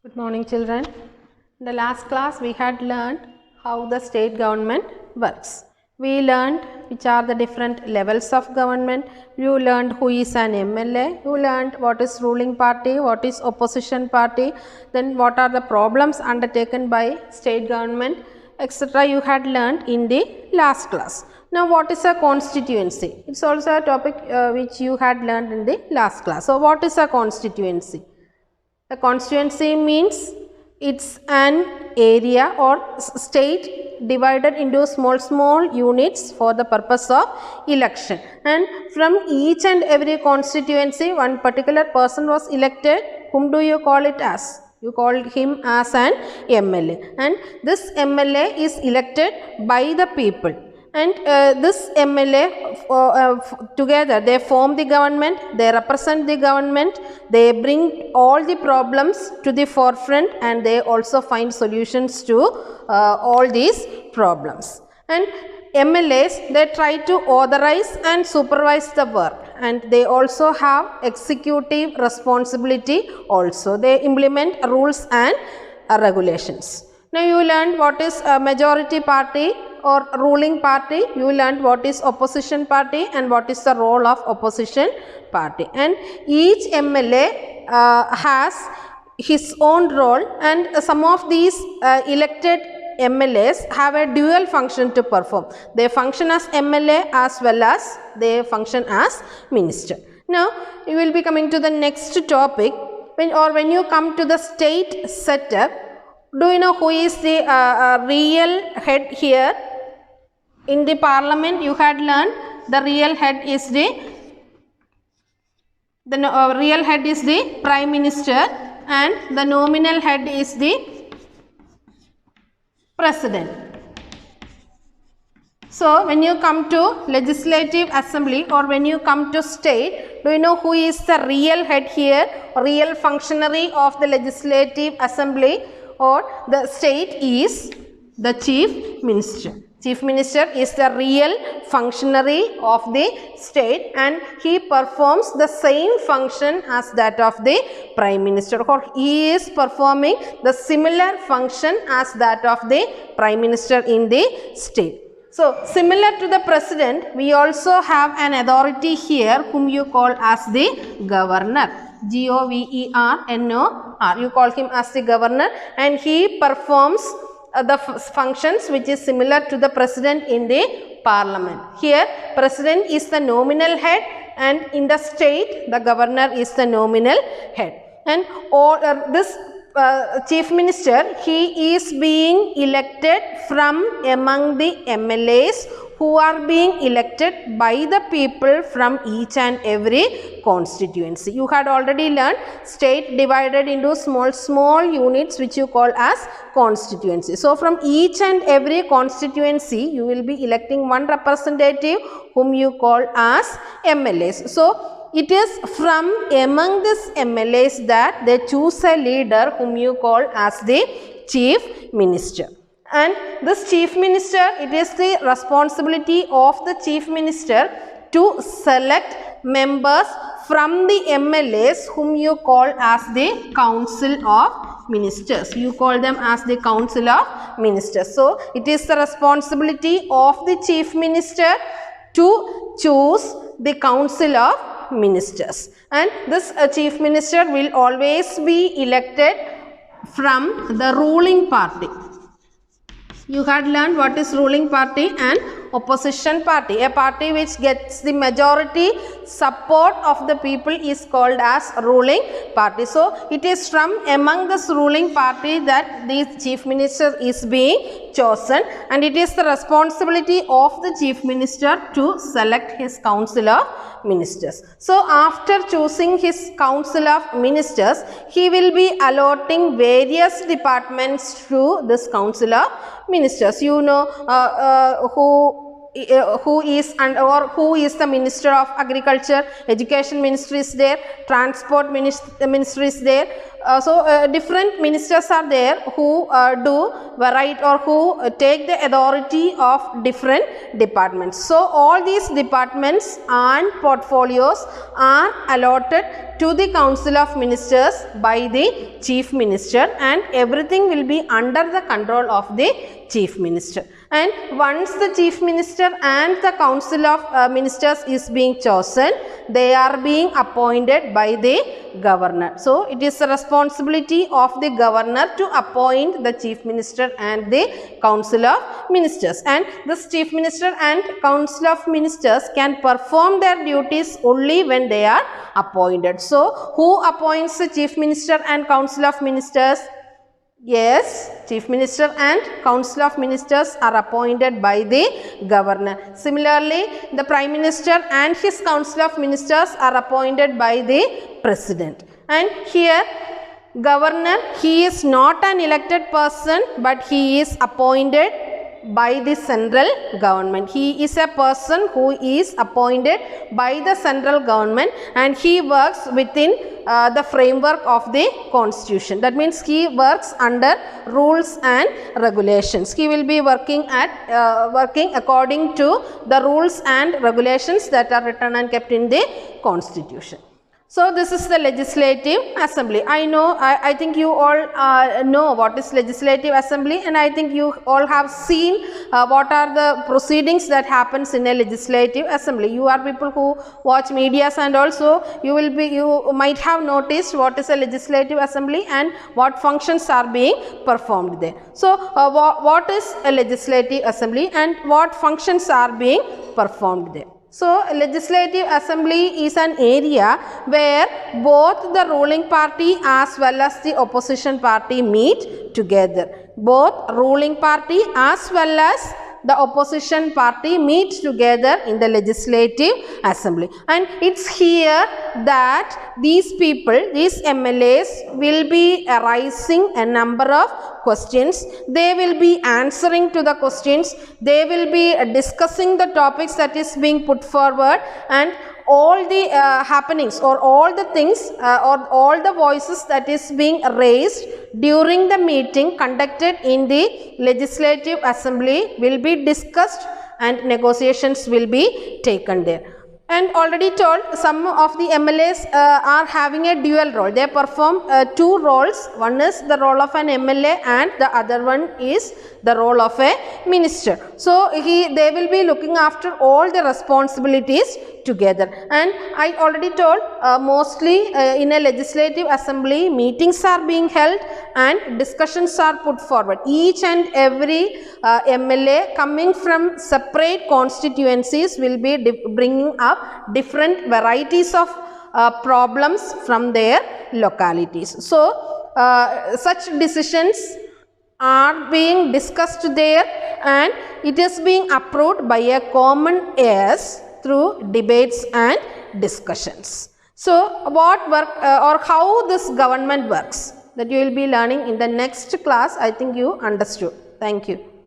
Good morning, children. In the last class we had learned how the state government works. We learned which are the different levels of government. You learned who is an MLA. You learned what is ruling party, what is opposition party, then what are the problems undertaken by state government, etc. You had learned in the last class. Now what is a constituency? It's also a topic which you had learned in the last class. So what is a constituency? A constituency means it's an area or state divided into small units for the purpose of election, and from each and every constituency one particular person was elected. Whom do you call it as? You called him as an MLA, and this MLA is elected by the people, and this MLA together they form the government, they represent the government, they bring all the problems to the forefront, and they also find solutions to all these problems. And MLAs, they try to authorize and supervise the work, and they also have executive responsibility also. They implement rules and regulations. Now you learned what is a majority party or ruling party, you learned what is opposition party and what is the role of opposition party, and each MLA has his own role, and some of these elected MLAs have a dual function to perform. They function as MLA as well as they function as minister. Now you will be coming to the next topic. When you come to the state setup, do you know who is the real head here? In the parliament you had learned the real head is the real head is the prime minister, and the nominal head is the president. So when you come to legislative assembly or when you come to state, do you know who is the real head here, real functionary of the legislative assembly or the state? Is the chief minister. Chief minister is the real functionary of the state, and he performs the same function as that of the prime minister, or he is performing the similar function as that of the prime minister in the state. So similar to the president, we also have an authority here whom you call as the governor. Governor. You call him as the governor, and he performs the functions which is similar to the president in the parliament. Here president is the nominal head, and in the state the governor is the nominal head. And all this chief minister, he is being elected from among the MLAs who are being elected by the people from each and every constituency. You had already learned state divided into small units which you call as constituency. So from each and every constituency you will be electing one representative whom you call as MLAs. So it is from among these MLAs that they choose a leader whom you call as the chief minister. And this chief minister, it is the responsibility of the chief minister to select members from the MLAs whom you call as the council of ministers. You call them as the council of ministers. So it is the responsibility of the chief minister to choose the council of ministers, and this chief minister will always be elected from the ruling party. You had learned what is ruling party and opposition party. A party which gets the majority support of the people is called as ruling party. So it is from among this ruling party that the chief minister is being chosen, and it is the responsibility of the chief minister to select his council of ministers. So after choosing his council of ministers, he will be allotting various departments to this council of ministers. You know who who is the Minister of Agriculture, Education Ministry is there, Transport Ministry is there. Different ministers are there who do variety or who take the authority of different departments. So all these departments and portfolios are allotted to the Council of Ministers by the Chief Minister, and everything will be under the control of the Chief Minister. And once the Chief Minister and the Council of Ministers is being chosen, they are being appointed by the Governor. So it is the responsibility of the Governor to appoint the Chief Minister and the Council of Ministers. And this Chief Minister and Council of Ministers can perform their duties only when they are appointed. So who appoints the Chief Minister and Council of Ministers? Yes, Chief Minister and Council of Ministers are appointed by the Governor. Similarly, the Prime Minister and his Council of Ministers are appointed by the President. And here, Governor, he is not an elected person, but he is appointed by the central government. He is a person who is appointed by the central government, and he works within the framework of the constitution. That means he works under rules and regulations. He will be working according to the rules and regulations that are written and kept in the constitution. So this is the Legislative Assembly. I think you all know what is Legislative Assembly, and I think you all have seen what are the proceedings that happens in a Legislative Assembly. You are people who watch medias, and also you might have noticed what is a Legislative Assembly and what functions are being performed there. So what is a Legislative Assembly and what functions are being performed there? So, Legislative Assembly is an area where both the ruling party as well as the opposition party meet together. Both ruling party as well as the opposition party meet together in the Legislative Assembly. And it's here that these people, these MLAs will be arising a number of questions. They will be answering to the questions. They will be discussing the topics that is being put forward, and all the happenings or all the things or all the voices that is being raised during the meeting conducted in the Legislative Assembly will be discussed, and negotiations will be taken there. And already told, some of the MLAs are having a dual role. They perform two roles. One is the role of an MLA and the other one is the role of a minister. So they will be looking after all the responsibilities together. And I already told, mostly in a Legislative Assembly, meetings are being held and discussions are put forward. Each and every MLA coming from separate constituencies will be bringing up different varieties of problems from their localities. So, such decisions are being discussed there, and it is being approved by a common yes through debates and discussions. So, what work or how this government works, that you will be learning in the next class. I think you understood. Thank you.